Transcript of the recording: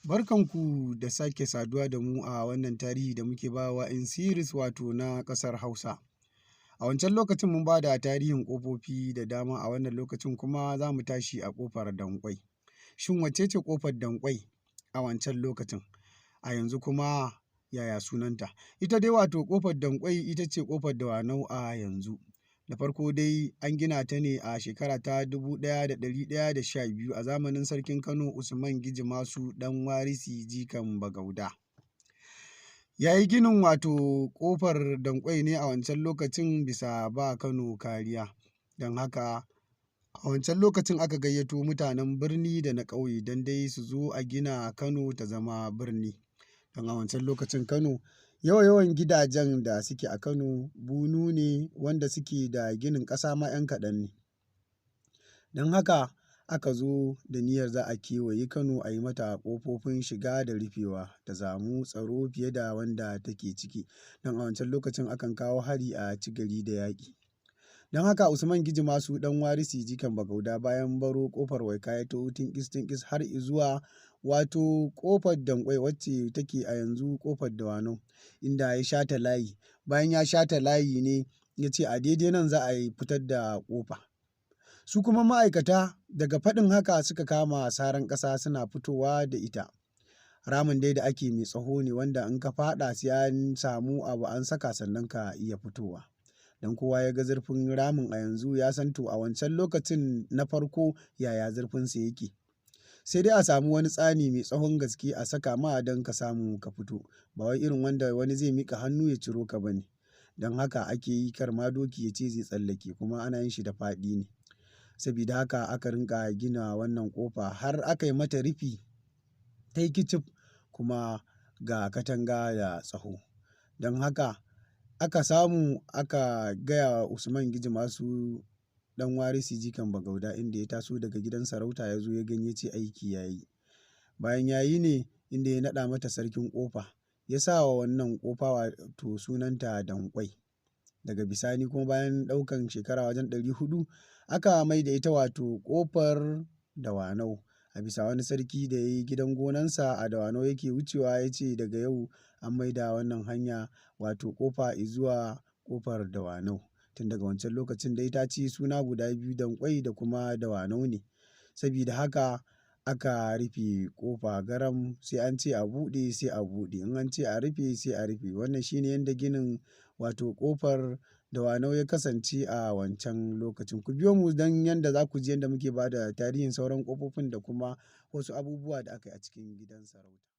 Barkanku da sake saduwa da mu a wannan tarihi da muke bawa in series wato na ƙasar Hausa. A wancan lokacin mun ba da tarihin ƙofofi da dama, a wannan lokacin kuma za mu tashi a ƙofar Danƙwai. Shin wacce ce ƙofar Danƙwai a wancan lokacin? A yanzu kuma yaya sunanta? Ita dai wato ƙofar Danƙwai ita ce ƙofar Dawanau a yanzu. Da farko dai an gina ta ne a shekara ta 1112 a zamanin Sarkin Kano Usman Gijimasu ɗan Warisi jikan Bagauda. Ya yi ginin wato ƙofar Danƙwai ne a wancan lokacin bisa ba Kano kariya. Don haka a wancan lokacin aka gayyato mutanen birni da na ƙauye don dai su zo a gina Kano ta zama birni. Don a wancan lokacin Kano yawan gidajen da suke a Kano bunu ne wanda suke da ginin ƙasa ma 'yan kaɗan ne. Don haka aka zo da niyyar za a kewaye Kano a yi mata ƙofofin shiga da rufewa ta samu tsaro fiye da wanda take ciki. Don a wancan lokacin akan kawo hari a ci gari da yaƙi. Don haka Usman Gijimasu ɗan Warisi jikan Bagauda bayan baro ƙofar Waika ya taho tinƙis har izuwa wato ƙofar Danƙwai wacce take a yanzu ƙofar Dawanau, inda ya shata layi. Bayan ya shata layi ne ya ce a daidai nan za a yi fitar da ƙofa. Su kuma ma'aikata daga faɗin haka suka kama saran ƙasa suna fitowa da ita. Ramin dai da ake mai tsaho ne wanda in ka faɗa sai an samu abu an saka sannan ka iya fitowa. Don kowa ya ga zurfin ramin a yanzu ya san to a wancan lokacin na farko yaya zurfinsa yake. Sai dai a samu wani tsani mai tsahon gaske a saka ma don ka samu ka fito, ba wai irin wanda wani zai miƙa hannu ya ciro ka ba ne. Don haka ake yi kar ma doki ya ce zai tsallake, kuma ana yin shi da faɗi ne. Sabida haka aka rinƙa gina wannan ƙofa har aka yi mata rufi ta yi kicif kuma ga katanga da tsaho. Don haka aka samu aka gaya wa Usman Gijimasu ɗan Warisi jikan Bagauda, inda ya taso daga gidan sarauta ya zo ya gani ya ce aiki ya yi. Bayan ya yi ne inda ya naɗa mata sarkin ƙofa, ya sa wa wannan ƙofa wato sunanta Danƙwai. Daga bisani kuma bayan ɗaukan shekara wajen 400 aka mai da ita wato ƙofar Dawanau. A bisa wani sarki da ya yi gidan gonansa a Dawanau yake wucewa ya ce daga yau an mai da wannan hanya wato ƙofa izuwa ƙofar Dawanau. Tun daga wancan lokacin dai ta ci suna guda biyu, Danƙwai da kuma Dawanau ne. Sabida haka aka rufe ƙofa garam, sai an ce a buɗe sai a buɗe, in an ce a rufe sai a rufe. Wannan shine yanda ginin wato ƙofar Dawanau ya kasance a wancan lokacin. Ku biyo mu don yanda za ku ji yanda muke ba da tarihin sauran ƙofofin da kuma wasu abubuwa da aka yi a cikin gidan sarauta.